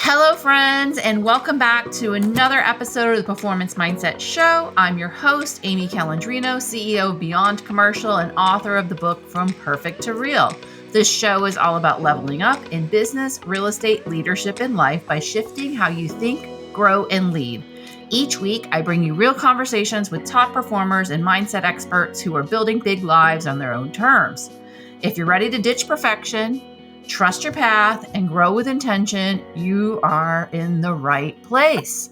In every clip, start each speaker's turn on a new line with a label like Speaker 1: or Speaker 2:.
Speaker 1: Hello, friends, and welcome back to another episode of the Performance Mindset Show. I'm your host, Amy Calandrino, CEO of Beyond Commercial and author of the book From Perfect to Real. This show is all about leveling up in business, real estate, leadership, and life by shifting how you think, grow, and lead. Each week, I bring you real conversations with top performers and mindset experts who are building big lives on their own terms. If you're ready to ditch perfection, trust your path, and grow with intention, you are in the right place.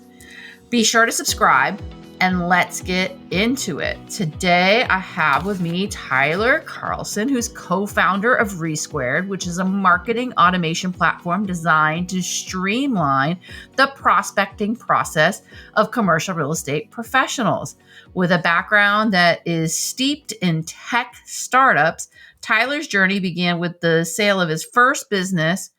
Speaker 1: Be sure to subscribe, and let's get into it. Today, I have with me Tyler Carlson, who's co-founder of Resquared, which is a marketing automation platform designed to streamline the prospecting process of commercial real estate professionals. With a background that is steeped in tech startups, Tyler's journey began with the sale of his first business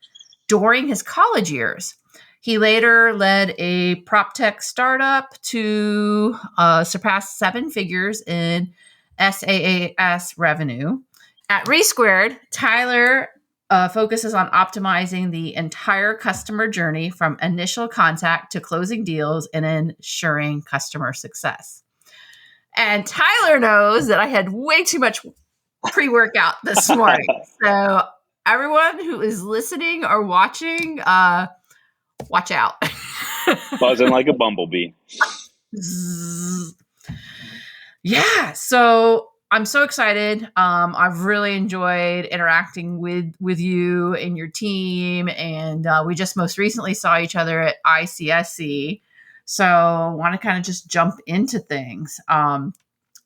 Speaker 1: during his college years. He later led a prop tech startup to surpass 7 figures in SaaS revenue. At Resquared, Tyler focuses on optimizing the entire customer journey from initial contact to closing deals and ensuring customer success. And Tyler knows that I had way too much pre-workout this morning. So everyone who is listening or watching, watch out.
Speaker 2: Buzzing like a bumblebee.
Speaker 1: Yeah. So I'm so excited. I've really enjoyed interacting with you and your team. And we just most recently saw each other at ICSC. So I want to kind of just jump into things.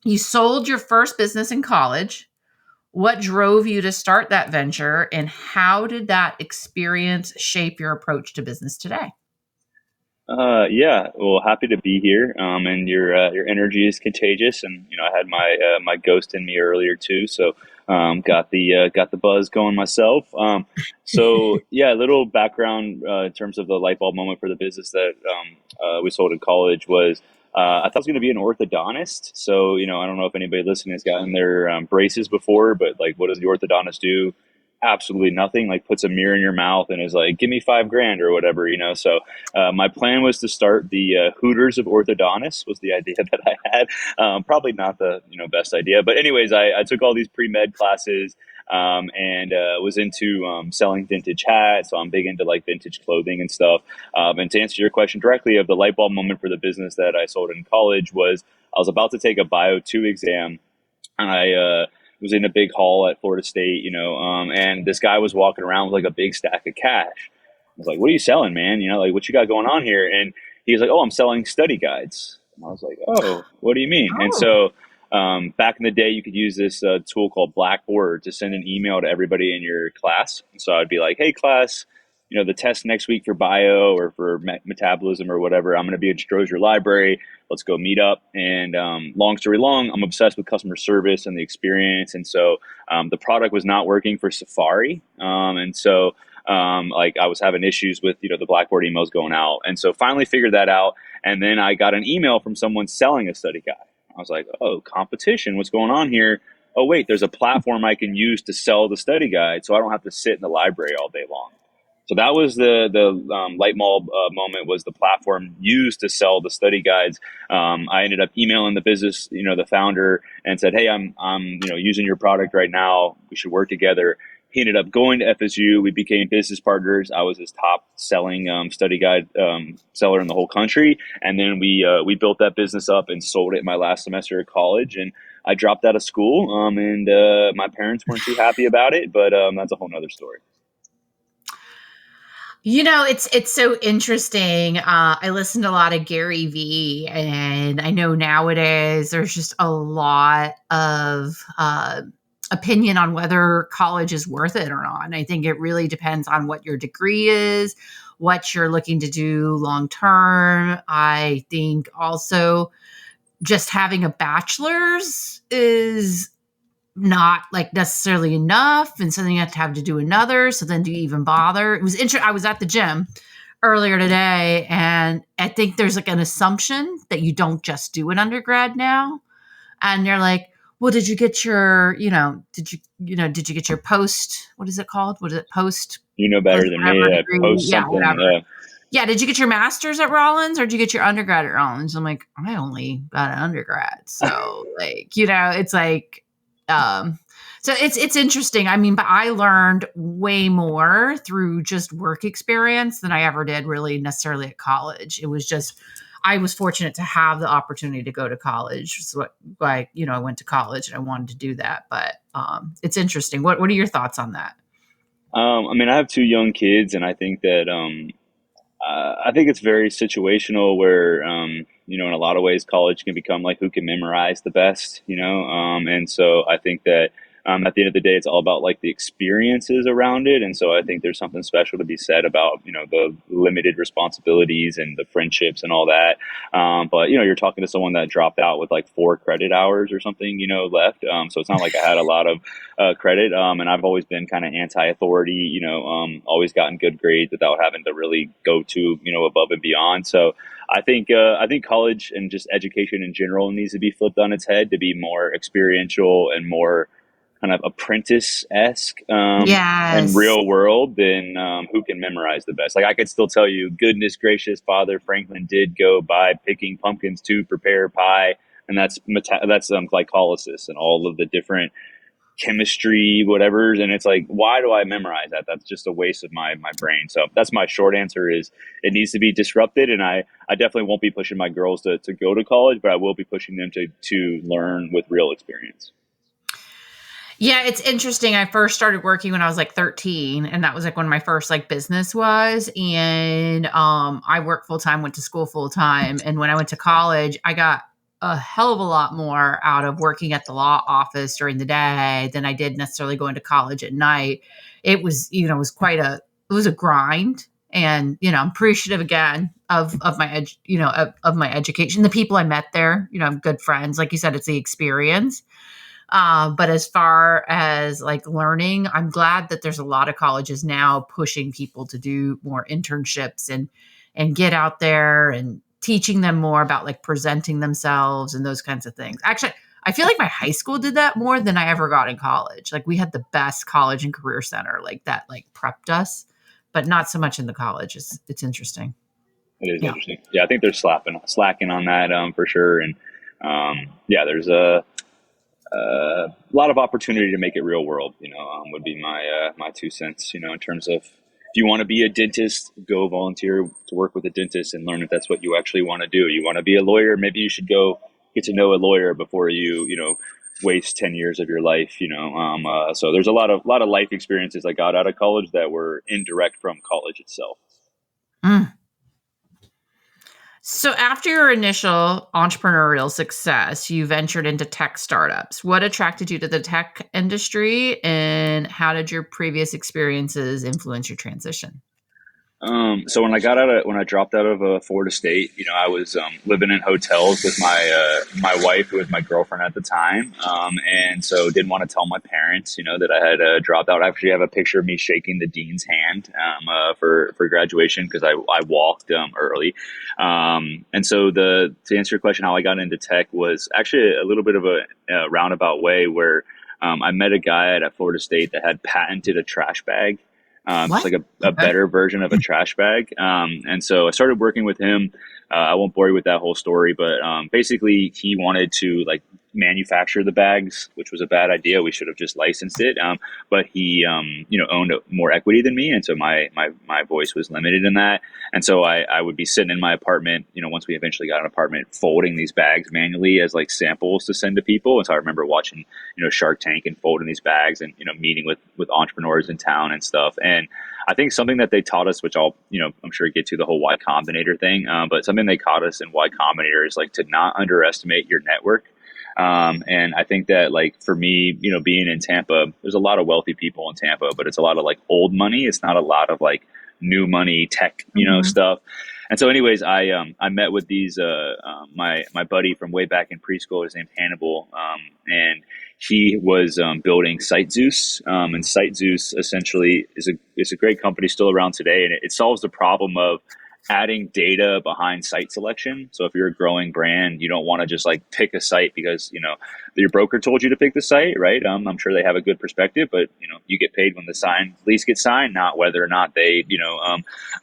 Speaker 1: You sold your first business in college. What drove you to start that venture, and how did that experience shape your approach to business today?
Speaker 2: Yeah, well, happy to be here. And your energy is contagious, and I had my ghost in me earlier too, so got the buzz going myself. So yeah, a little background in terms of the light bulb moment for the business that we sold in college was. I thought I was going to be an orthodontist. So, I don't know if anybody listening has gotten their braces before, but like, what does the orthodontist do? Absolutely nothing. Like, puts a mirror in your mouth and is like, give me $5,000 or whatever, So my plan was to start the Hooters of orthodontists was the idea that I had. Probably not the best idea, but anyways, I took all these pre-med classes. And was into selling vintage hats. So I'm big into like vintage clothing and stuff. And to answer your question directly, of the light bulb moment for the business that I sold in college was I was about to take a Bio 2 exam, and I was in a big hall at Florida State, and this guy was walking around with like a big stack of cash. I was like, "What are you selling, man? Like, what you got going on here?" And he's like, "Oh, I'm selling study guides." And I was like, "Oh, what do you mean?" And so back in the day, you could use this tool called Blackboard to send an email to everybody in your class. So I'd be like, "Hey, class, the test next week for bio or for metabolism or whatever, I'm going to be at Strozier Library. Let's go meet up." And long story long, I'm obsessed with customer service and the experience. And so the product was not working for Safari. And so like I was having issues with, the Blackboard emails going out. And so finally figured that out. And then I got an email from someone selling a study guide. I was like, "Oh, competition, what's going on here? Oh, wait, there's a platform I can use to sell the study guide so I don't have to sit in the library all day long." So that was the light bulb moment, was the platform used to sell the study guides. I ended up emailing the business, the founder, and said, "Hey, I'm using your product right now. We should work together." He ended up going to FSU. We became business partners. I was his top selling study guide seller in the whole country. And then we built that business up and sold it my last semester of college. And I dropped out of school, and my parents weren't too happy about it. But that's a whole nother story.
Speaker 1: It's so interesting. I listen to a lot of Gary Vee, and I know nowadays there's just a lot of opinion on whether college is worth it or not. And I think it really depends on what your degree is, what you're looking to do long term. I think also just having a bachelor's is not like necessarily enough, and something you have to do another. So then do you even bother? It was interesting. I was at the gym earlier today, and I think there's like an assumption that you don't just do an undergrad now. And you're like, well, did you get your, did you get your post? What is it called? What is it? Post?
Speaker 2: You know better than me.
Speaker 1: Post
Speaker 2: something.
Speaker 1: whatever. Yeah. Did you get your master's at Rollins or did you get your undergrad at Rollins? I'm like, I only got an undergrad. So like, it's like, so it's interesting. I mean, but I learned way more through just work experience than I ever did really necessarily at college. It was just, I was fortunate to have the opportunity to go to college. So I went to college and I wanted to do that, but it's interesting. What are your thoughts on that?
Speaker 2: I mean, I have two young kids, and I think that I think it's very situational where, in a lot of ways, college can become like who can memorize the best, and so I think that at the end of the day, it's all about like the experiences around it. And so I think there's something special to be said about, the limited responsibilities and the friendships and all that. But, you're talking to someone that dropped out with like 4 credit hours or something, left. So it's not like I had a lot of credit. And I've always been kind of anti-authority, always gotten good grades without having to really go to, above and beyond. So I think college and just education in general needs to be flipped on its head to be more experiential and more kind of apprentice-esque and
Speaker 1: Yes.
Speaker 2: real world than who can memorize the best. Like I could still tell you, goodness gracious, Father Franklin did go by picking pumpkins to prepare pie, and that's glycolysis and all of the different chemistry, whatever's, and it's like, why do I memorize that? That's just a waste of my brain. So that's my short answer is it needs to be disrupted, and I definitely won't be pushing my girls to go to college, but I will be pushing them to learn with real experience.
Speaker 1: Yeah, it's interesting. I first started working when I was like 13, and that was like when my first like business was. And I worked full time, went to school full time. And when I went to college, I got a hell of a lot more out of working at the law office during the day than I did necessarily going to college at night. It was, it was it was a grind. And, I'm appreciative again of my, of my education, the people I met there, I'm good friends. Like you said, it's the experience. But as far as like learning, I'm glad that there's a lot of colleges now pushing people to do more internships and get out there and teaching them more about like presenting themselves and those kinds of things. Actually, I feel like my high school did that more than I ever got in college. Like we had the best college and career center like that, like prepped us, but not so much in the college. It's interesting.
Speaker 2: It is
Speaker 1: Yeah.
Speaker 2: interesting. Yeah, I think they're slacking on that for sure. And there's a lot of opportunity to make it real world, would be my 2 cents, in terms of if you want to be a dentist, go volunteer to work with a dentist and learn if that's what you actually want to do. You want to be a lawyer, maybe you should go get to know a lawyer before you waste 10 years of your life, so there's a lot of life experiences I got out of college that were indirect from college itself.
Speaker 1: Mm. So after your initial entrepreneurial success, you ventured into tech startups. What attracted you to the tech industry, and how did your previous experiences influence your transition?
Speaker 2: So when I dropped out of Florida State, I was living in hotels with my wife, who was my girlfriend at the time, and so didn't want to tell my parents, that I had dropped out. I actually have a picture of me shaking the dean's hand for graduation because I walked early, and so to answer your question, how I got into tech was actually a little bit of a roundabout way where I met a guy at Florida State that had patented a trash bag. It's like a better version of a trash bag. And so I started working with him. I won't bore you with that whole story, but basically he wanted to like manufacture the bags, which was a bad idea. We should have just licensed it. But he, owned more equity than me. And so my voice was limited in that. And so I would be sitting in my apartment, once we eventually got an apartment, folding these bags manually as like samples to send to people. And so I remember watching, Shark Tank and folding these bags and, meeting with entrepreneurs in town and stuff. And I think something that they taught us, which I'm sure get to the whole Y Combinator thing, but something they taught us in Y Combinator is like to not underestimate your network. And I think that like for me, being in Tampa, there's a lot of wealthy people in Tampa, but it's a lot of like old money. It's not a lot of like new money tech, stuff. And so anyways, I met with these, my buddy from way back in preschool, his name's Hannibal. And he was building SiteZeus, and SiteZeus essentially is a great company still around today, and it solves the problem of adding data behind site selection. So if you're a growing brand, you don't want to just like pick a site because your broker told you to pick the site, right? I'm sure they have a good perspective, but you get paid when the lease gets signed, not whether or not they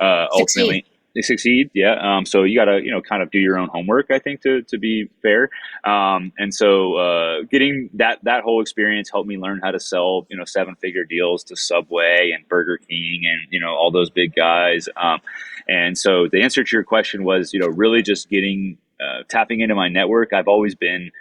Speaker 2: ultimately. They succeed, yeah. So you got to, kind of do your own homework, I think, to be fair. And so getting that whole experience helped me learn how to sell, 7-figure deals to Subway and Burger King and, all those big guys. And so the answer to your question was, really just getting tapping into my network. I've always been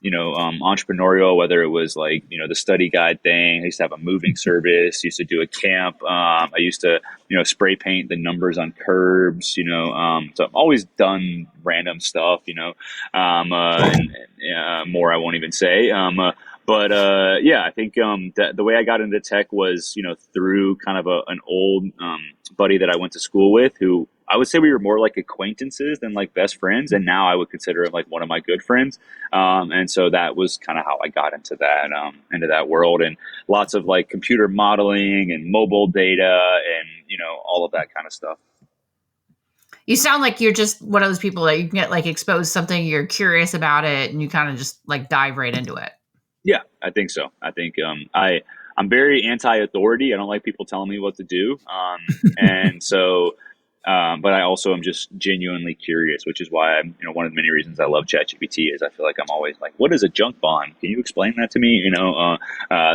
Speaker 2: entrepreneurial, whether it was like, the study guide thing. I used to have a moving service, used to do a camp. I used to, spray paint the numbers on curbs, so I've always done random stuff, and more I won't even say. But I think that the way I got into tech was, through kind of an old buddy that I went to school with, who I would say we were more like acquaintances than like best friends. And now I would consider him like one of my good friends. And so that was kind of how I got into that world, and lots of like computer modeling and mobile data and, all of that kind of stuff.
Speaker 1: You sound like you're just one of those people that you can get like exposed to something, you're curious about it, and you kind of just like dive right into it.
Speaker 2: Yeah, I think so. I think I'm very anti-authority. I don't like people telling me what to do. And so, but I also am just genuinely curious, which is why I'm, one of the many reasons I love ChatGPT is I feel like I'm always like, what is a junk bond? Can you explain that to me?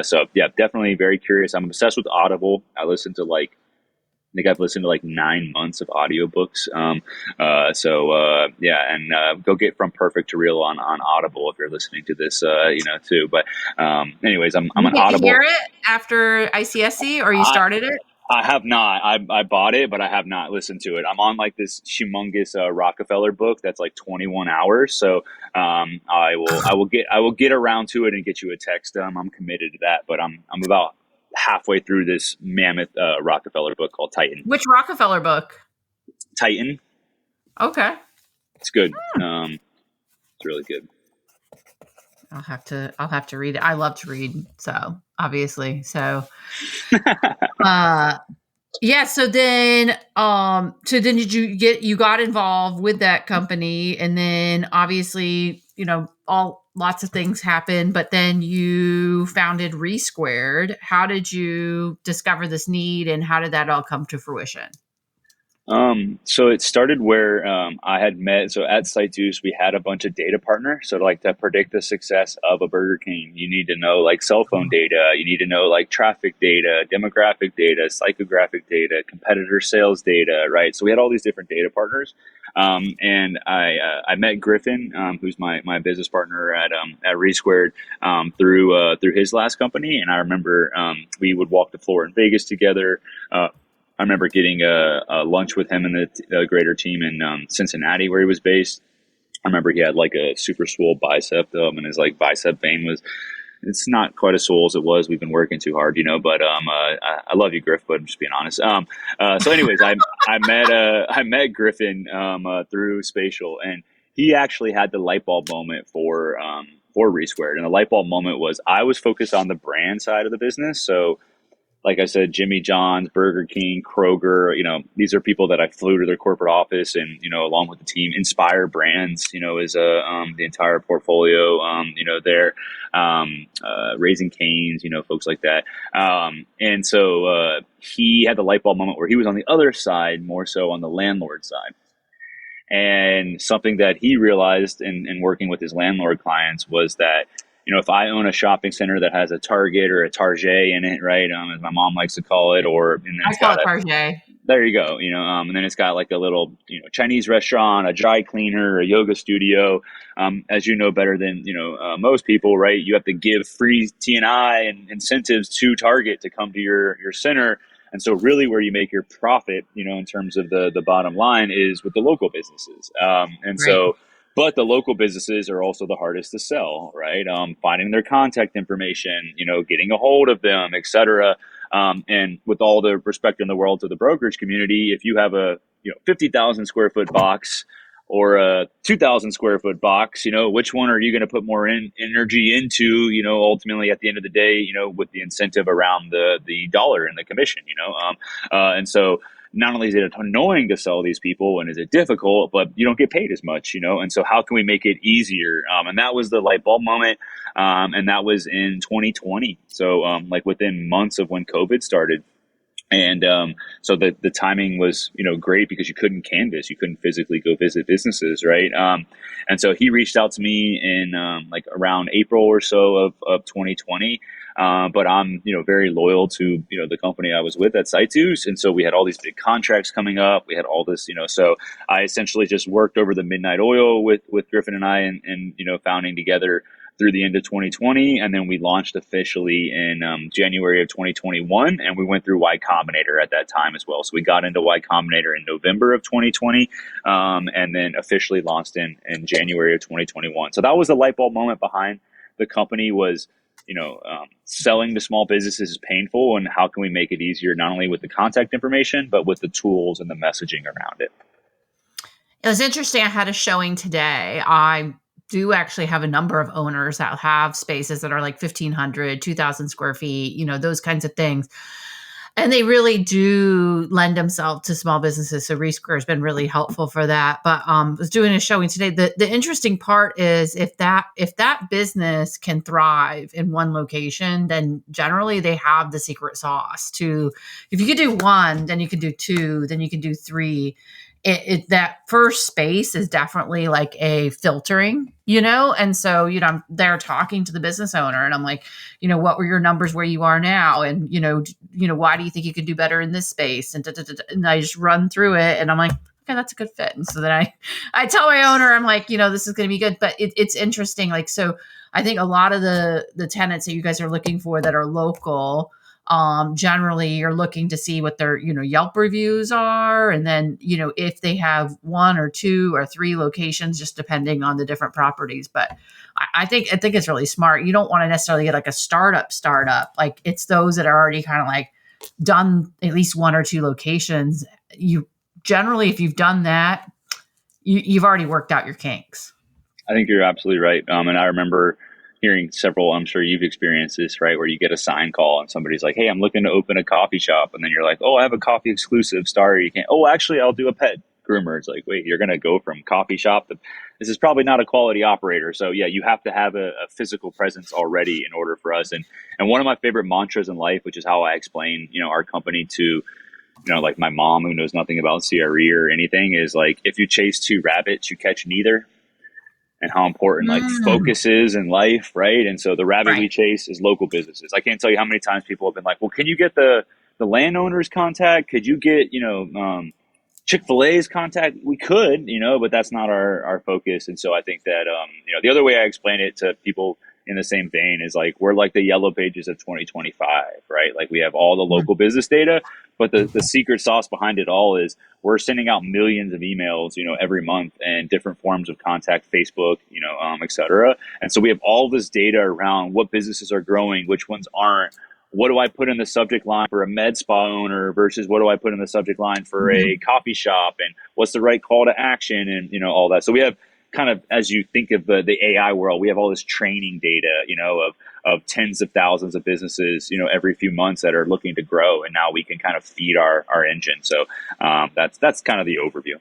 Speaker 2: So yeah, definitely very curious. I'm obsessed with Audible. I think I've listened to like 9 months of audiobooks. Go get From Perfect to Real on Audible if you're listening to this, too. But anyways, I'm an Audible.
Speaker 1: Did you hear it after ICSC, or you started it?
Speaker 2: I have not. I bought it, but I have not listened to it. I'm on like this humongous Rockefeller book that's like 21 hours. So I will get around to it and get you a text. I'm committed to that, but I'm about halfway through this mammoth Rockefeller book called Titan.
Speaker 1: Which Rockefeller book?
Speaker 2: Titan.
Speaker 1: Okay.
Speaker 2: It's good. It's really good.
Speaker 1: I'll have to read it. I love to read, so obviously. So yeah, so then you got involved with that company, and then obviously, lots of things happened, but then you founded Resquared. How did you discover this need, and how did that all come to fruition?
Speaker 2: So it started where I had met. So at SiteDeuce, we had a bunch of data partners. So to predict the success of a Burger King, you need to know like cell phone data. You need to know like traffic data, demographic data, psychographic data, competitor sales data, right? So we had all these different data partners. And I met Griffin, who's my business partner at Resquared, through his last company. And I remember we would walk the floor in Vegas together. I remember getting a lunch with him and the greater team in Cincinnati, where he was based. I remember he had like a super swole bicep, and his like bicep vein it's not quite as swole as it was. We've been working too hard, but I love you, Griff, but I'm just being honest. So anyways, I met Griffin through Spatial, and he actually had the light bulb moment for Resquared. And the light bulb moment was I was focused on the brand side of the business. So like I said, Jimmy John's, Burger King, Kroger, these are people that I flew to their corporate office and, along with the team. Inspire Brands, is the entire portfolio, there, Raising Cane's, folks like that. And so he had the light bulb moment where he was on the other side, more so on the landlord side. And something that he realized in working with his landlord clients was that, if I own a shopping center that has a Target or a Target in it, right, as my mom likes to call it,
Speaker 1: I call it Target.
Speaker 2: There you go, and then it's got like a little, Chinese restaurant, a dry cleaner, a yoga studio. As you know better than most people, right? You have to give free T&I and incentives to Target to come to your center. And so really where you make your profit, in terms of the bottom line is with the local businesses. But the local businesses are also the hardest to sell, right? Finding their contact information, getting a hold of them, et cetera. And with all the respect in the world to the brokerage community, if you have a 50,000 square foot box or a 2,000 square foot box, which one are you going to put more energy into, ultimately at the end of the day, with the incentive around the dollar and the commission, and so not only is it annoying to sell these people and is it difficult, but you don't get paid as much, and so how can we make it easier? And that was the light bulb moment. And that was in 2020. So like within months of when COVID started. And so the timing was, great because you couldn't canvas, you couldn't physically go visit businesses, right? And so he reached out to me in like around April or so of 2020. But I'm, very loyal to, the company I was with at Situs. And so we had all these big contracts coming up. We had all this, so I essentially just worked over the midnight oil with Griffin and I and founding together through the end of 2020. And then we launched officially in January of 2021. And we went through Y Combinator at that time as well. So we got into Y Combinator in November of 2020 and then officially launched in January of 2021. So that was the light bulb moment behind the company was, selling to small businesses is painful, and how can we make it easier, not only with the contact information, but with the tools and the messaging around it.
Speaker 1: It was interesting. I had a showing today. I do actually have a number of owners that have spaces that are like 1,500, 2,000 square feet, those kinds of things. And they really do lend themselves to small businesses. So Resquared has been really helpful for that. But I was doing a showing today. The interesting part is if that business can thrive in one location, then generally they have the secret sauce to, if you could do one, then you can do two, then you can do three. That first space is definitely like a filtering, and so, I'm there talking to the business owner and I'm like, what were your numbers where you are now? And, why do you think you could do better in this space? And, and I just run through it and I'm like, okay, that's a good fit. And so then I tell my owner, I'm like, this is going to be good, but it's interesting. Like, so I think a lot of the tenants that you guys are looking for that are local, generally you're looking to see what their, Yelp reviews are. And then, if they have one or two or three locations, just depending on the different properties. But I think it's really smart. You don't want to necessarily get like a startup. Like it's those that are already kind of like done at least one or two locations. You generally, if you've done that, you've already worked out your kinks.
Speaker 2: I think you're absolutely right. And I remember hearing several, I'm sure you've experienced this, right? Where you get a sign call and somebody's like, hey, I'm looking to open a coffee shop. And then you're like, oh, I have a coffee exclusive. Sorry, you can't. Oh, actually, I'll do a pet groomer. It's like, wait, you're going to go from coffee shop to, this is probably not a quality operator. So yeah, you have to have a physical presence already in order for us. And one of my favorite mantras in life, which is how I explain, our company to, like my mom who knows nothing about CRE or anything, is like, if you chase two rabbits, you catch neither. And how important like focus is in life, right? And so the rabbit we chase is local businesses. I can't tell you how many times people have been like, well, can you get the landowner's contact? Could you get, Chick-fil-A's contact? We could, but that's not our focus. And so I think that, the other way I explain it to people in the same vein is like, we're like the yellow pages of 2025, right? Like we have all the local business data, but the secret sauce behind it all is we're sending out millions of emails, every month and different forms of contact, Facebook, et cetera. And so we have all this data around what businesses are growing, which ones aren't. What do I put in the subject line for a med spa owner versus what do I put in the subject line for a coffee shop, and what's the right call to action, and, all that. So we have kind of, as you think of the AI world, we have all this training data, of tens of thousands of businesses, every few months that are looking to grow. And now we can kind of feed our engine. So that's kind of the overview.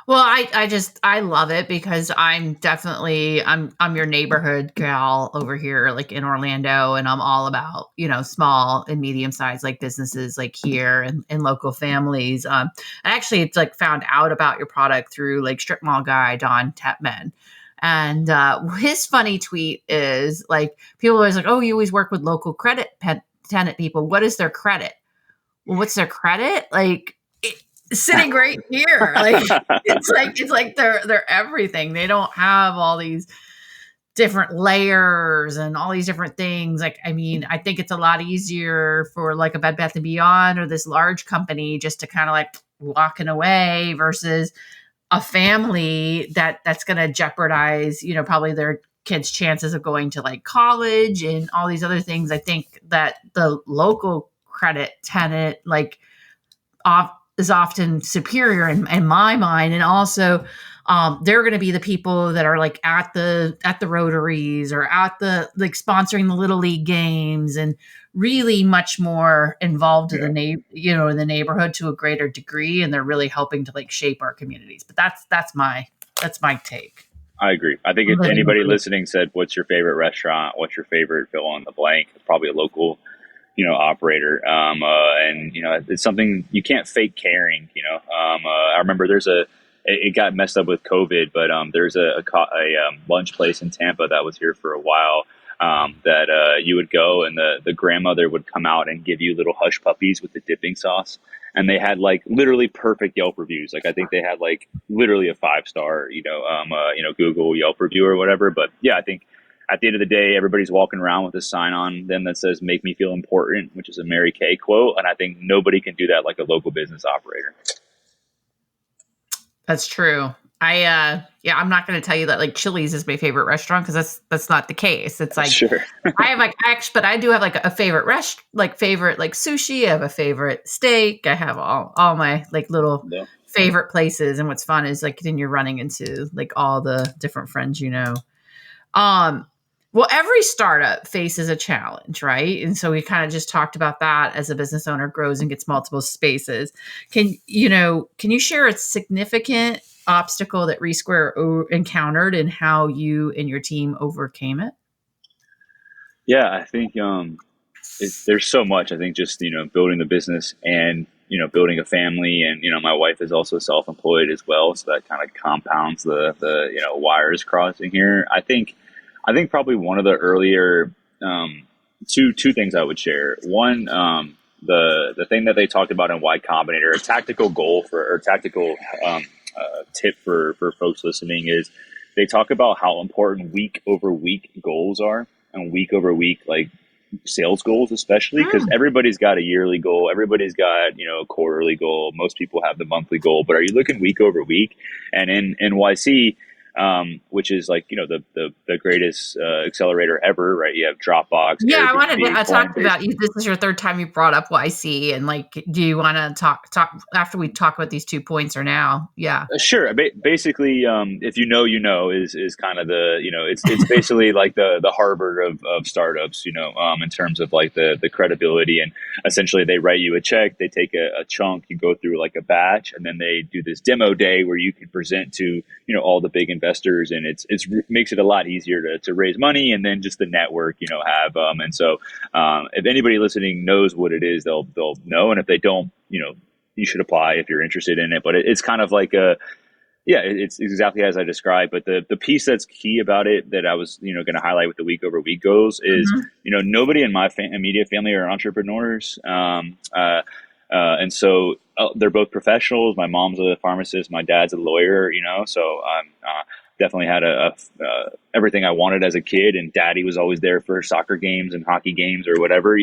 Speaker 1: Well, I love it because I'm your neighborhood gal over here, like in Orlando, and I'm all about, small and medium sized like businesses like here and local families. Actually, it's like found out about your product through like strip mall guy, Don Tepman. And his funny tweet is like, people are always like, oh, you always work with local credit tenant people. What is their credit? Well, what's their credit? Like, sitting right here, like it's like they're everything. They don't have all these different layers and all these different things. Like, I mean, I think it's a lot easier for like a Bed Bath & Beyond or this large company just to kind of like walking away versus a family that's going to jeopardize, probably their kids' chances of going to like college and all these other things. I think that the local credit tenant like is often superior in my mind. And also they're going to be the people that are like at the Rotaries or at the like sponsoring the Little League games and really much more involved in the neighborhood to a greater degree. And they're really helping to like shape our communities. But that's my take.
Speaker 2: I agree. I think if anybody listening said, what's your favorite restaurant? What's your favorite fill in the blank? Probably a local operator. And it's something you can't fake caring. I remember it got messed up with COVID, but there's a lunch place in Tampa that was here for a while. That you would go and the grandmother would come out and give you little hush puppies with the dipping sauce. And they had like literally perfect Yelp reviews. Like I think they had like literally a 5-star, Google Yelp review or whatever. But yeah, I think at the end of the day, everybody's walking around with a sign on them that says "Make me feel important," which is a Mary Kay quote. And I think nobody can do that like a local business operator.
Speaker 1: That's true. I'm not going to tell you that like Chili's is my favorite restaurant, because that's not the case. It's like,
Speaker 2: sure.
Speaker 1: but I do have like a favorite favorite like sushi. I have a favorite steak. I have all my like little favorite places. And what's fun is like then you're running into like all the different friends, Well, every startup faces a challenge, right? And so we kind of just talked about that as a business owner grows and gets multiple spaces. Can you share a significant obstacle that Resquared encountered and how you and your team overcame it?
Speaker 2: Yeah, I think there's so much. I think just building the business and building a family, and my wife is also self-employed as well, so that kind of compounds the wires crossing here. I think probably one of the earlier two things I would share. One, the thing that they talked about in Y Combinator, a tactical goal tactical tip for folks listening is they talk about how important week over week goals are, and week over week like sales goals, especially because everybody's got a yearly goal, everybody's got a quarterly goal, most people have the monthly goal, but are you looking week over week? And in NYC, which is like the greatest accelerator ever, right? You have Dropbox.
Speaker 1: Yeah,
Speaker 2: Airbnb,
Speaker 1: I wanted to talk
Speaker 2: Coinbase.
Speaker 1: about you. This is your third time you brought up YC, and like, do you want to talk after we talk about these 2 points or now? Yeah,
Speaker 2: Sure. Basically, if is kind of the it's basically like the Harvard of startups, in terms of like the credibility, and essentially they write you a check, they take a chunk, you go through like a batch, and then they do this demo day where you can present to all the big investors, and it's makes it a lot easier to raise money, and then just the network have and so if anybody listening knows what it is, they'll know, and if they don't, you should apply if you're interested in it. But it's kind of like it's exactly as I described. But the piece that's key about it that I was going to highlight with the week over week goals is nobody in my immediate family are entrepreneurs, and so they're both professionals. My mom's a pharmacist, my dad's a lawyer, so definitely had everything I wanted as a kid, and daddy was always there for soccer games and hockey games or whatever,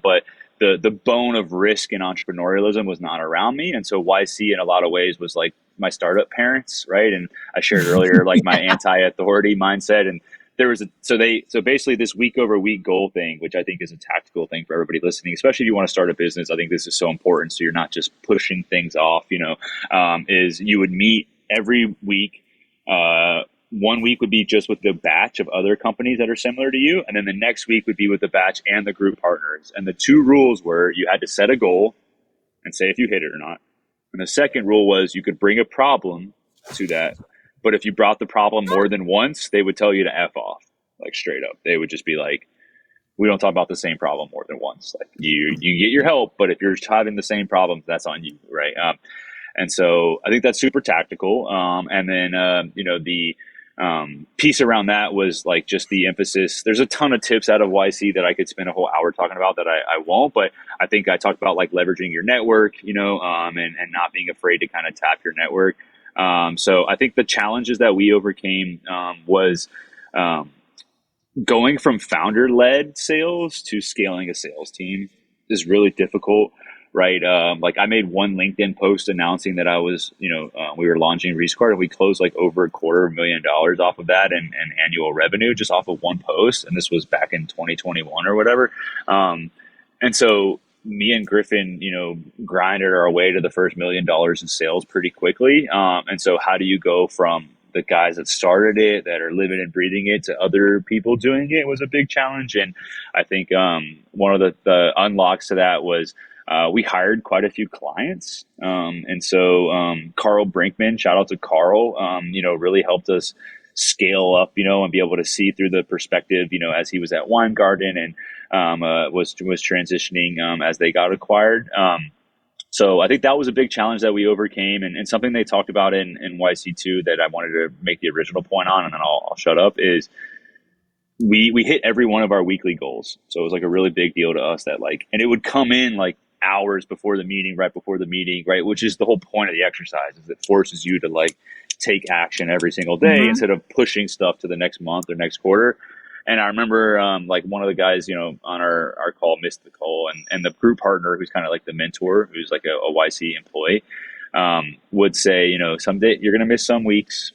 Speaker 2: but the bone of risk and entrepreneurialism was not around me. And so YC in a lot of ways was like my startup parents, right? And I shared earlier, like my anti-authority mindset. And there was so basically this week over week goal thing, which I think is a tactical thing for everybody listening, especially if you want to start a business. I think this is so important. So you're not just pushing things off, is you would meet every week. 1 week would be just with the batch of other companies that are similar to you. And then the next week would be with the batch and the group partners. And the 2 rules were you had to set a goal and say if you hit it or not. And the second rule was you could bring a problem to that. But if you brought the problem more than once, they would tell you to F off, like straight up. They would just be like, we don't talk about the same problem more than once. Like you get your help, but if you're having the same problem, that's on you, right? And so I think that's super tactical. And then, the piece around that was like just the emphasis. There's a ton of tips out of YC that I could spend a whole hour talking about that I won't, but I think I talked about like leveraging your network, and not being afraid to kind of tap your network. So I think the challenges that we overcame was going from founder-led sales to scaling a sales team is really difficult. Right. Like I made one LinkedIn post announcing that I was, we were launching Resquared, and we closed like over $250,000 off of that and annual revenue just off of one post. And this was back in 2021 or whatever. And so me and Griffin, grinded our way to the first $1 million in sales pretty quickly. And so how do you go from the guys that started it, that are living and breathing it, to other people doing it was a big challenge. And I think one of the unlocks to that was, we hired quite a few clients. And so Carl Brinkman, shout out to Carl, really helped us scale up, and be able to see through the perspective, as he was at Wine Garden. And was transitioning as they got acquired. So I think that was a big challenge that we overcame, and something they talked about in YC2 that I wanted to make the original point on, and then I'll shut up, is we hit every one of our weekly goals. So it was like a really big deal to us that and it would come in like hours before the meeting, right before the meeting, right? Which is the whole point of the exercise, is it forces you to take action every single day instead of pushing stuff to the next month or next quarter. And I remember one of the guys, on our call missed the call, and the group partner, who's kind of like the mentor, who's like a YC employee, would say, someday you're going to miss some weeks,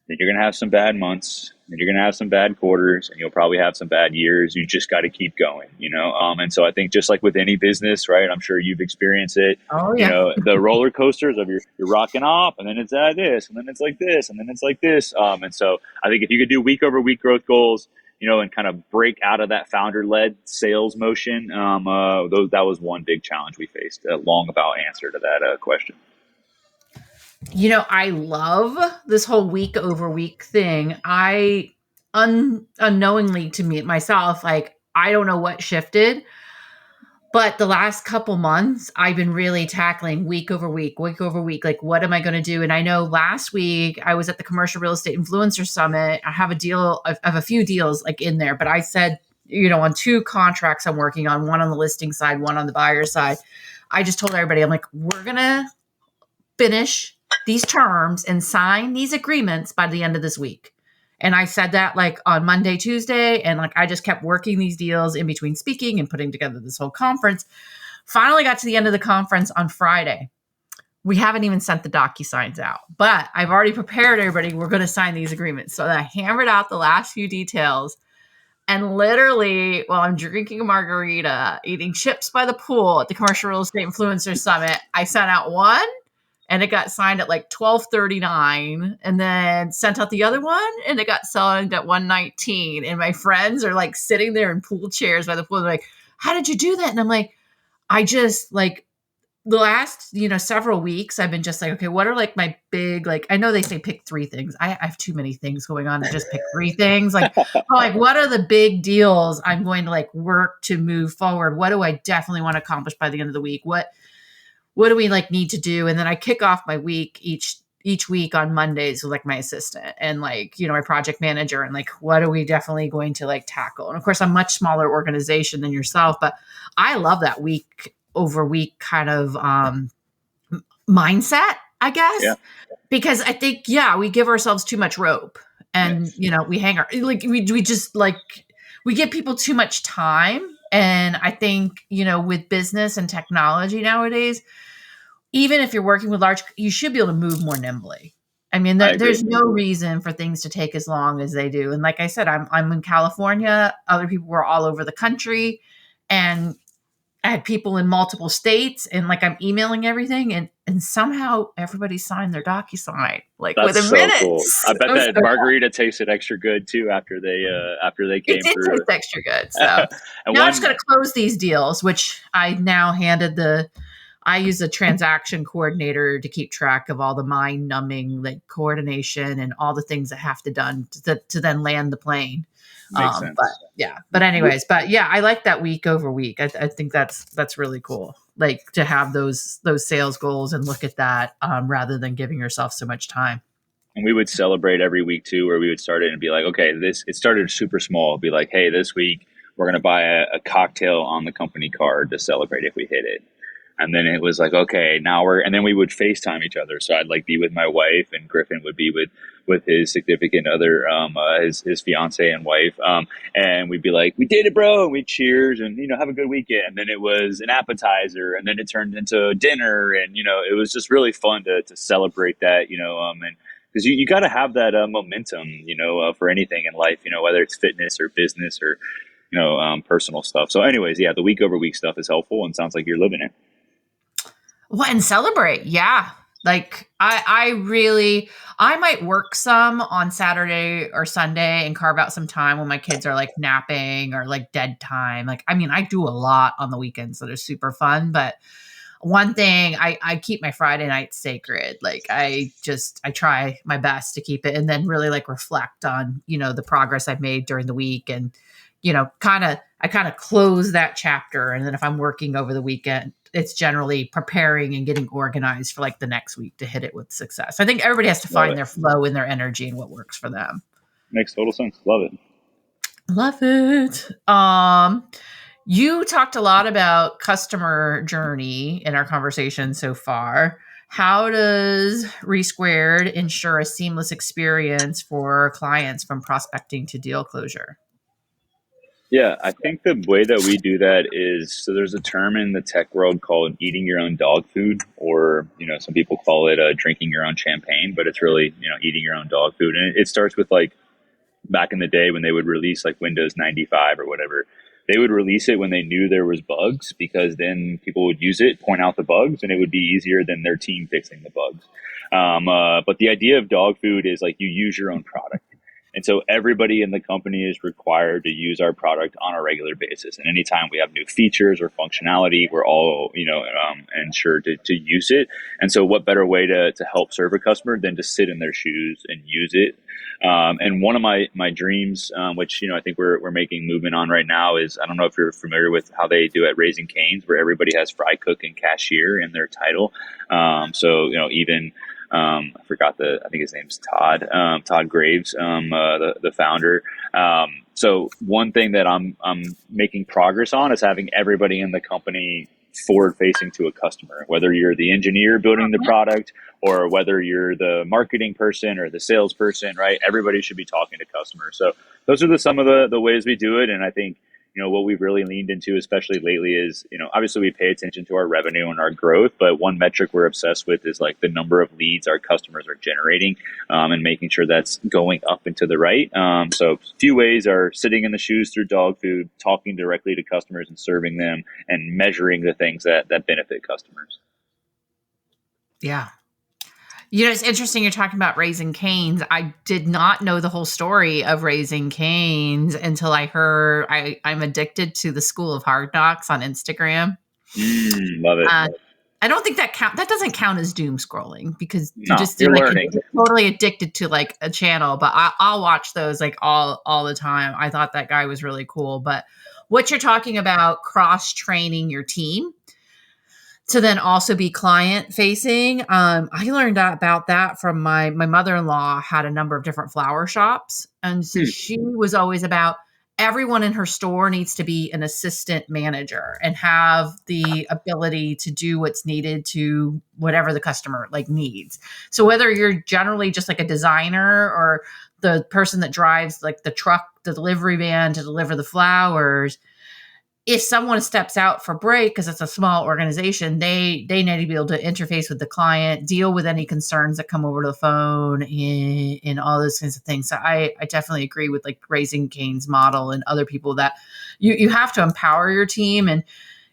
Speaker 2: then you're going to have some bad months, then you're going to have some bad quarters, and you'll probably have some bad years. You just got to keep going, And so I think just like with any business, right? I'm sure you've experienced it.
Speaker 1: Oh, yeah.
Speaker 2: The roller coasters of you're rocking off, and then it's this, and then it's like this, and then it's like this. And so I think if you could do week over week growth goals, and kind of break out of that founder-led sales motion, that was one big challenge we faced. A long about answer to that question.
Speaker 1: I love this whole week over week thing. I unknowingly to me myself, I don't know what shifted, but the last couple months I've been really tackling week over week. Like, what am I going to do? And I know last week I was at the Commercial Real Estate Influencer Summit. I have I have a few deals in there, but I said, on 2 contracts I'm working on, one on the listing side, one on the buyer side. I just told everybody, I'm like, we're going to finish these terms and sign these agreements by the end of this week. And I said that on Monday, Tuesday, and I just kept working these deals in between speaking and putting together this whole conference. Finally got to the end of the conference on Friday. We haven't even sent the DocuSigns out, but I've already prepared everybody. We're going to sign these agreements. So I hammered out the last few details, and literally while I'm drinking a margarita, eating chips by the pool at the Commercial Real Estate Influencer Summit, I sent out one, and it got signed at 12:39, and then sent out the other one, and it got signed at 1:19. And my friends are sitting there in pool chairs by the pool. They're like, how did you do that? And I'm like, I just the last, several weeks, I've been just okay, what are my big, I know they say pick 3 things. I have too many things going on to just pick 3 things. What are the big deals I'm going to work to move forward? What do I definitely want to accomplish by the end of the week? What do we need to do? And then I kick off my week each week on Mondays with my assistant and my project manager, and what are we definitely going to tackle? And of course, I'm a much smaller organization than yourself, but I love that week over week kind of mindset, I guess, because I think, we give ourselves too much rope, and, we hang our, we just we give people too much time. And I think, with business and technology nowadays, even if you're working with large, you should be able to move more nimbly. I mean, there's no reason for things to take as long as they do. And like I said, I'm in California. Other people were all over the country, and I had people in multiple states, and I'm emailing everything, and somehow everybody signed their DocuSign
Speaker 2: That's
Speaker 1: within
Speaker 2: so
Speaker 1: minutes.
Speaker 2: Cool. I bet that margarita tasted extra good too after they came through.
Speaker 1: It did taste extra good. So now I'm just going to close these deals, which I now handed I use a transaction coordinator to keep track of all the mind numbing coordination and all the things that have to done to then land the plane.
Speaker 2: Makes sense.
Speaker 1: But anyways, I like that week over week. I think that's really cool. To have those sales goals and look at that rather than giving yourself so much time.
Speaker 2: And we would celebrate every week too, where we would start it and be okay, it started super small. It'd be hey, this week we're going to buy a cocktail on the company card to celebrate if we hit it. And then it was okay, and then we would FaceTime each other. So I'd be with my wife, and Griffin would be with his significant other, his fiance and wife. And we'd be we did it, bro. And we'd cheers and, have a good weekend. And then it was an appetizer, and then it turned into dinner. And, it was just really fun to celebrate that, and because you got to have that momentum, for anything in life, whether it's fitness or business or, personal stuff. So anyways, the week over week stuff is helpful, and sounds like you're living it.
Speaker 1: Well, and celebrate. Yeah. I might work some on Saturday or Sunday and carve out some time when my kids are napping or dead time. I do a lot on the weekends that are super fun, but one thing I keep my Friday night sacred. I try my best to keep it, and then really reflect on, the progress I've made during the week, and, kind of I kind of close that chapter. And then if I'm working over the weekend, it's generally preparing and getting organized for like the next week to hit it with success. I think everybody has to
Speaker 2: Love
Speaker 1: find
Speaker 2: it.
Speaker 1: their flow and their energy and what works for them.
Speaker 2: Makes total sense. Love it.
Speaker 1: Love it. You talked a lot about customer journey in our conversation so far. How does Resquared ensure a seamless experience for clients from prospecting to deal closure?
Speaker 2: Yeah, I think the way that we do that is, so there's a term in the tech world called eating your own dog food, or, some people call it drinking your own champagne, but it's really, eating your own dog food. And it starts with like back in the day when they would release like Windows 95 or whatever. They would release it when they knew there was bugs, because then people would use it, point out the bugs, and it would be easier than their team fixing the bugs. But the idea of dog food is like you use your own product. And so everybody in the company is required to use our product on a regular basis. And anytime we have new features or functionality, we're all, ensured to use it. And so what better way to help serve a customer than to sit in their shoes and use it? And one of my dreams, which, I think we're making movement on right now, is, I don't know if you're familiar with how they do at Raising Cane's, where everybody has fry cook and cashier in their title. So, even I forgot I think his name's Todd Graves, the founder. So one thing that I'm making progress on is having everybody in the company forward facing to a customer, whether you're the engineer building the product or whether you're the marketing person or the salesperson, right? Everybody should be talking to customers. So those are some of the ways we do it. And I think, what we've really leaned into, especially lately, is, obviously we pay attention to our revenue and our growth, but one metric we're obsessed with is like the number of leads our customers are generating, and making sure that's going up and to the right. So a few ways are sitting in the shoes through dog food, talking directly to customers and serving them, and measuring the things that benefit customers.
Speaker 1: Yeah. It's interesting you're talking about Raising Cane's. I did not know the whole story of Raising Cane's until I heard I'm addicted to the School of Hard Knocks on Instagram.
Speaker 2: Love it.
Speaker 1: I don't think that doesn't count as doom scrolling, because
Speaker 2: You're learning.
Speaker 1: you're totally addicted to like a channel, but I'll watch those like all the time. I thought that guy was really cool. But what you're talking about, cross training your team to then also be client facing. I learned about that from my mother-in-law had a number of different flower shops. And so she was always about everyone in her store needs to be an assistant manager and have the ability to do what's needed to whatever the customer like needs. So whether you're generally just like a designer or the person that drives like the truck, the delivery van to deliver the flowers, if someone steps out for break, because it's a small organization, they need to be able to interface with the client, deal with any concerns that come over to the phone, and all those kinds of things. So I definitely agree with like Raising Cane's model and other people that you have to empower your team, and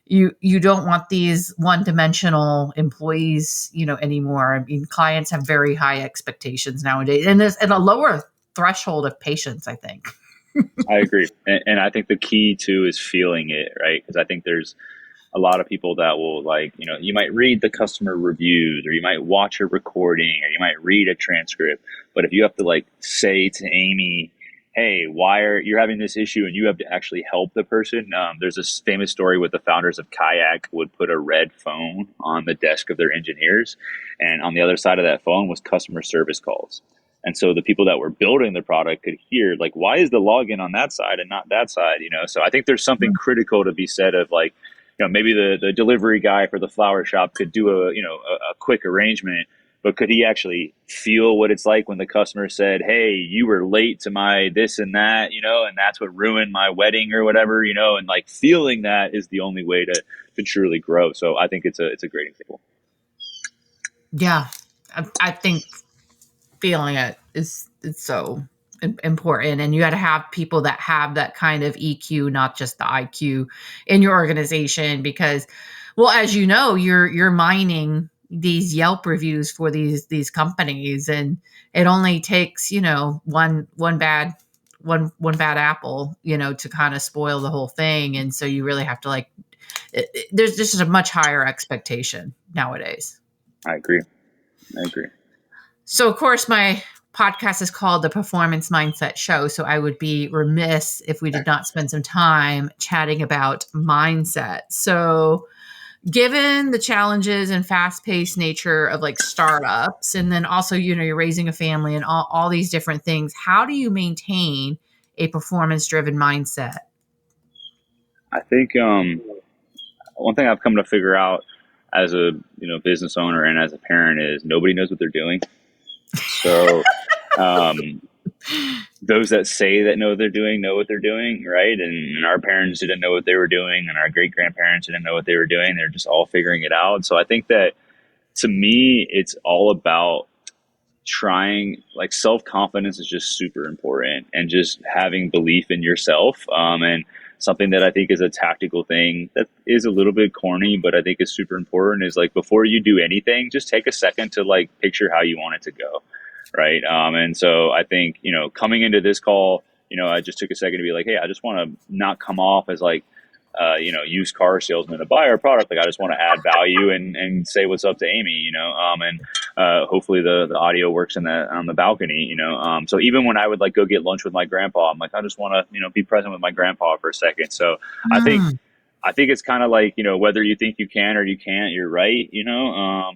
Speaker 1: you don't want these one-dimensional employees, anymore. I mean, clients have very high expectations nowadays, and there's a lower threshold of patience, I think.
Speaker 2: I agree. And I think the key too is feeling it, right? Because I think there's a lot of people that will you might read the customer reviews, or you might watch a recording, or you might read a transcript. But if you have to like say to Amy, hey, why are you having this issue? And you have to actually help the person. There's this famous story with the founders of Kayak would put a red phone on the desk of their engineers. And on the other side of that phone was customer service calls. And so the people that were building the product could hear, like, why is the login on that side and not that side? So I think there's something critical to be said of like, maybe the delivery guy for the flower shop could do a quick arrangement, but could he actually feel what it's like when the customer said, hey, you were late to my this and that, and that's what ruined my wedding or whatever, and like feeling that is the only way to truly grow. So I think it's a great example.
Speaker 1: Yeah. I think feeling it is so important, and you got to have people that have that kind of EQ, not just the IQ in your organization, because, well, as you know, you're mining these Yelp reviews for these companies, and it only takes one bad apple to kind of spoil the whole thing. And so you really have to there's just a much higher expectation nowadays.
Speaker 2: I agree.
Speaker 1: So, of course, my podcast is called the Performance Mindset Show. So I would be remiss if we did not spend some time chatting about mindset. So given the challenges and fast-paced nature of like startups, and then also, you're raising a family and all these different things, how do you maintain a performance-driven mindset?
Speaker 2: I think one thing I've come to figure out as a business owner and as a parent is nobody knows what they're doing. So those that say that know what they're doing know what they're doing, right? And our parents didn't know what they were doing, and our great grandparents didn't know what they were doing. They're just all figuring it out. So I think that to me, it's all about trying, like, self-confidence is just super important, and just having belief in yourself. And something that I think is a tactical thing that is a little bit corny, but I think is super important is, like, before you do anything, just take a second to like picture how you want it to go. Right. And so I think, coming into this call, I just took a second to be like, hey, I just want to not come off as like, used car salesman to buy our product. Like, I just want to add value and say what's up to Amy, and hopefully the audio works on the balcony, so even when I would like go get lunch with my grandpa, I'm like, I just want to, be present with my grandpa for a second. So I think it's kind of like, whether you think you can or you can't, you're right,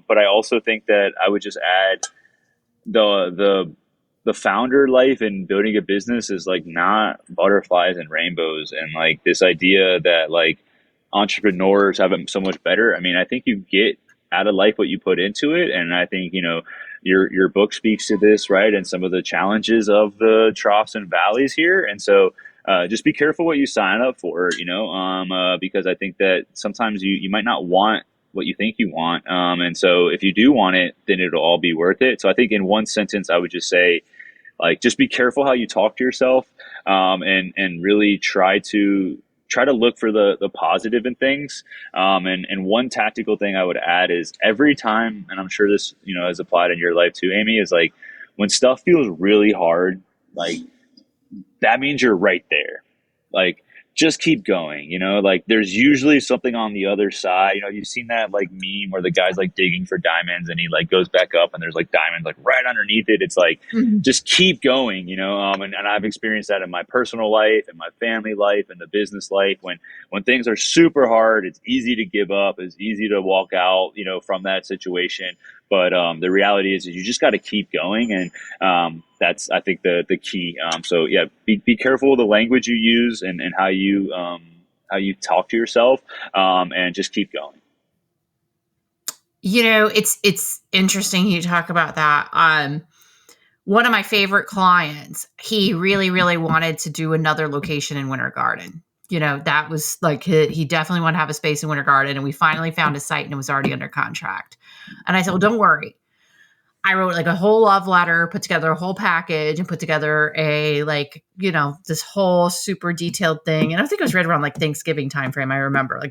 Speaker 2: but I also think that I would just add the founder life and building a business is like not butterflies and rainbows, and like this idea that like entrepreneurs have it so much better. I mean, I think you get out of life what you put into it, and I think your book speaks to this, right? And some of the challenges of the troughs and valleys here, and so just be careful what you sign up for, because I think that sometimes you might not want what you think you want. And so if you do want it, then it'll all be worth it. So I think in one sentence, I would just say, like, just be careful how you talk to yourself, and really try to look for the positive in things. And one tactical thing I would add is every time, and I'm sure this, has applied in your life too, Amy, is like when stuff feels really hard, like that means you're right there. Like, just keep going, like there's usually something on the other side. You've seen that like meme where the guy's like digging for diamonds and he like goes back up and there's like diamonds like right underneath it. It's like, just keep going, and I've experienced that in my personal life and my family life and the business life. When things are super hard, it's easy to give up. It's easy to walk out, from that situation. But the reality is you just got to keep going. And that's, I think, the key. So yeah, be careful of the language you use and how you talk to yourself, and just keep going.
Speaker 1: It's interesting you talk about that. One of my favorite clients, he really, really wanted to do another location in Winter Garden. That was like, he definitely wanted to have a space in Winter Garden, and we finally found a site and it was already under contract. And I said, well, don't worry. I wrote like a whole love letter, put together a whole package, and put together a this whole super detailed thing. And I think it was right around like Thanksgiving timeframe. I remember I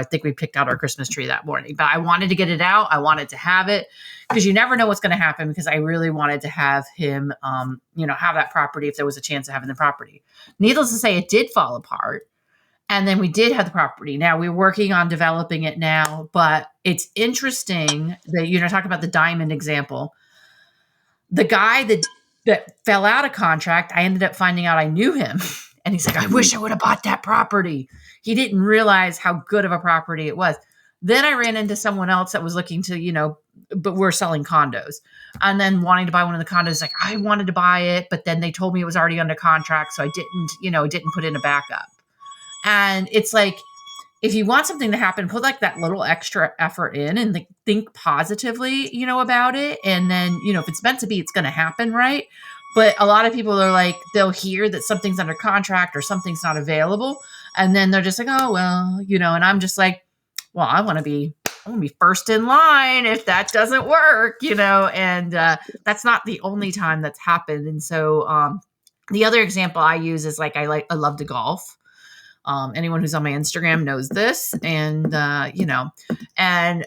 Speaker 1: think we picked out our Christmas tree that morning, but I wanted to get it out. I wanted to have it because you never know what's going to happen, because I really wanted to have him, have that property if there was a chance of having the property. Needless to say, it did fall apart. And then we did have the property. Now we're working on developing it now, but it's interesting that, talk about the diamond example. The guy that fell out of contract, I ended up finding out I knew him. And he's like, I wish I would have bought that property. He didn't realize how good of a property it was. Then I ran into someone else that was looking to, but we're selling condos, and then wanting to buy one of the condos. Like, I wanted to buy it, but then they told me it was already under contract. So I didn't put in a backup. And it's like, if you want something to happen, put like that little extra effort in and like think positively, about it. And then, if it's meant to be, it's going to happen. Right. But a lot of people are like, they'll hear that something's under contract or something's not available. And then they're just like, oh, well, and I'm just like, well, I want to be first in line if that doesn't work, and that's not the only time that's happened. And so the other example I use is like, I love to golf. Anyone who's on my Instagram knows this. And, and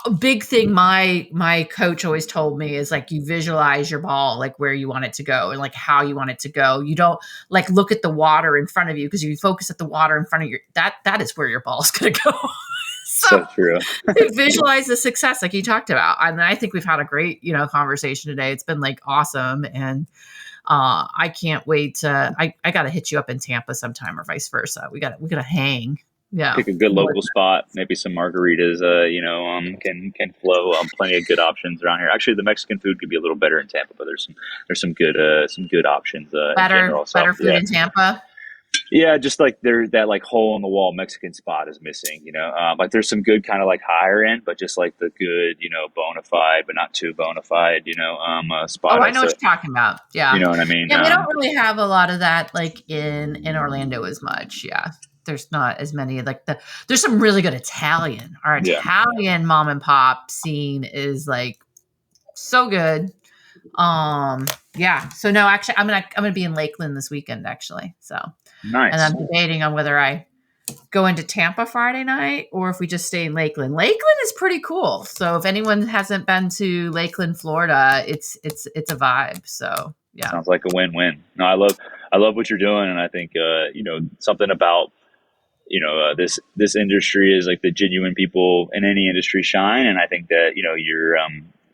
Speaker 1: a big thing my coach always told me is like, you visualize your ball, like where you want it to go and like how you want it to go. You don't like look at the water in front of you, because if you focus at the water in front of that is where your ball is going to go.
Speaker 2: So true.
Speaker 1: Visualize the success like you talked about. And I think we've had a great, conversation today. It's been like awesome. And I can't wait to, I got to hit you up in Tampa sometime or vice versa. We got to hang. Yeah.
Speaker 2: Pick a good local spot, maybe some margaritas, can flow. Plenty of good options around here. Actually, the Mexican food could be a little better in Tampa, but there's some good options in general. So,
Speaker 1: better food in Tampa.
Speaker 2: Yeah, just like that like hole in the wall Mexican spot is missing, like there's some good kind of like higher end, but just like the good, bona fide, but not too bona fide, spot.
Speaker 1: Oh, I know what you're talking about. Yeah.
Speaker 2: You know what I mean?
Speaker 1: Yeah, we don't really have a lot of that like in Orlando as much. Yeah. There's not as many there's some really good Italian. Our Italian mom and pop scene is like so good. Yeah. So no, actually I'm gonna be in Lakeland this weekend actually. So
Speaker 2: nice.
Speaker 1: And I'm debating on whether I go into Tampa Friday night or if we just stay in Lakeland. Lakeland is pretty cool. So if anyone hasn't been to Lakeland, Florida, it's a vibe. So yeah.
Speaker 2: Sounds like a win-win. No, I love what you're doing, and I think something about this industry is like the genuine people in any industry shine, and I think that you're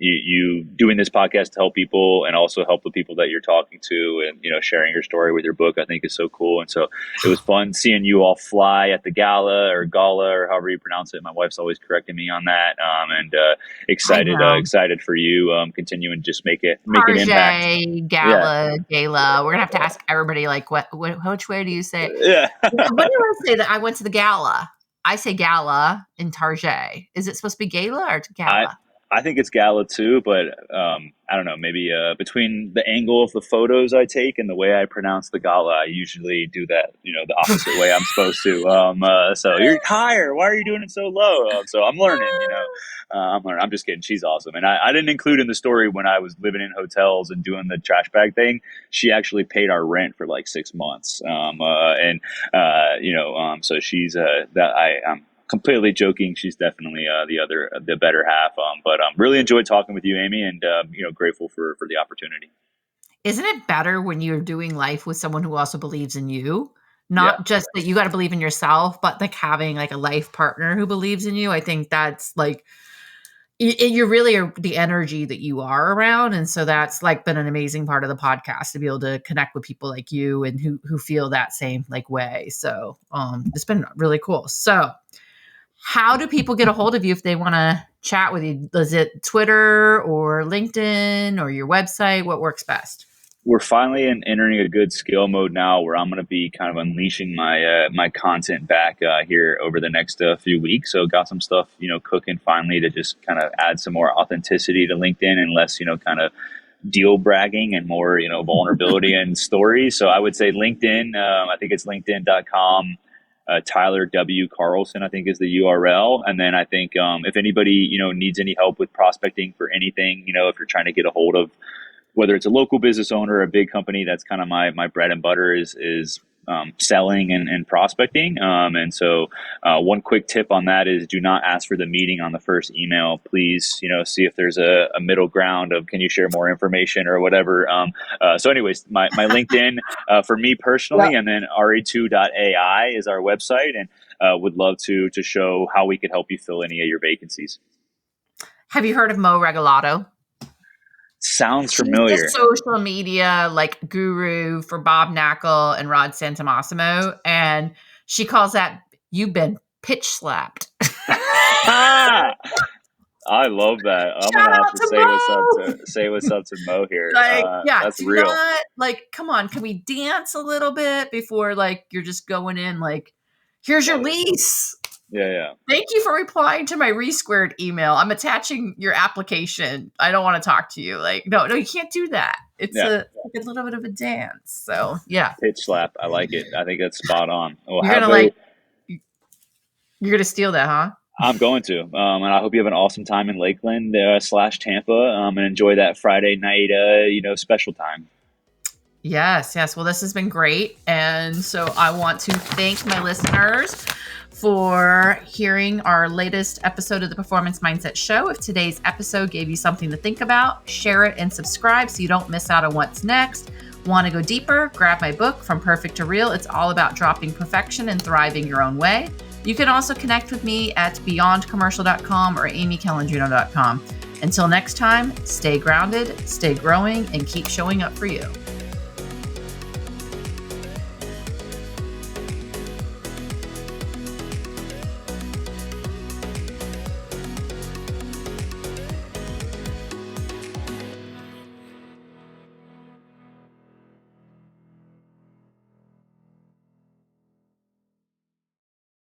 Speaker 2: you doing this podcast to help people and also help the people that you're talking to, and sharing your story with your book, I think is so cool. And so it was fun seeing you all fly at the gala or however you pronounce it. My wife's always correcting me on that. And excited for you continuing to just make an impact.
Speaker 1: Gala. We're gonna have to ask everybody like which way do you say it?
Speaker 2: Yeah.
Speaker 1: When do I say that I went to the gala? I say gala in Tarjay. Is it supposed to be gala or gala?
Speaker 2: I think it's gala too, but I don't know, maybe between the angle of the photos I take and the way I pronounce the gala, I usually do that, the opposite way I'm supposed to. So you're higher. Why are you doing it so low? So I'm learning, I'm learning. I'm just kidding. She's awesome. And I didn't include in the story when I was living in hotels and doing the trash bag thing, she actually paid our rent for like 6 months. So she's I'm completely joking. She's definitely the better half. But really enjoyed talking with you, Amy, and grateful for the opportunity.
Speaker 1: Isn't it better when you're doing life with someone who also believes in you? Not just that you got to believe in yourself, but like having like a life partner who believes in you. I think that's like you really are the energy that you are around. And so that's like been an amazing part of the podcast to be able to connect with people like you and who feel that same like way. So it's been really cool. So how do people get a hold of you if they want to chat with you? Is it Twitter or LinkedIn or your website? What works best?
Speaker 2: We're finally entering a good scale mode now where I'm going to be kind of unleashing my content back here over the next few weeks. So got some stuff, cooking finally to just kind of add some more authenticity to LinkedIn and less, kind of deal bragging and more, vulnerability and stories. So I would say LinkedIn, I think it's linkedin.com. Tyler W. Carlson, I think, is the URL. And then I think if anybody, needs any help with prospecting for anything, if you're trying to get a hold of whether it's a local business owner or a big company, that's kind of my bread and butter is selling and prospecting. And so one quick tip on that is do not ask for the meeting on the first email. Please, see if there's a middle ground of can you share more information or whatever. So anyways, my LinkedIn for me personally, and then re2.ai is our website, and would love to show how we could help you fill any of your vacancies.
Speaker 1: Have you heard of Mo Regalado?
Speaker 2: Sounds familiar.
Speaker 1: She's the social media like guru for Bob Knackel and Rod Santomassimo, and she calls that "you've been pitch slapped."
Speaker 2: I love that. I'm gonna have to say what's up to Mo here. That's real.
Speaker 1: Come on, can we dance a little bit before like you're just going in? Like, here's your lease.
Speaker 2: Yeah.
Speaker 1: Thank you for replying to my Resquared email. I'm attaching your application. I don't want to talk to you. Like, no, you can't do that. It's a little bit of a dance. So, yeah.
Speaker 2: Pitch slap. I like it. I think that's spot on.
Speaker 1: You're going to steal that, huh?
Speaker 2: I'm going to. And I hope you have an awesome time in Lakeland / Tampa and enjoy that Friday night, special time.
Speaker 1: Yes. Well, this has been great. And so I want to thank my listeners for hearing our latest episode of the Performance Mindset Show. If today's episode gave you something to think about, share it and subscribe so you don't miss out on what's next. Want to go deeper? Grab my book, From Perfect to Real. It's all about dropping perfection and thriving your own way. You can also connect with me at beyondcommercial.com or amycalandrino.com. Until next time, stay grounded, stay growing, and keep showing up for you.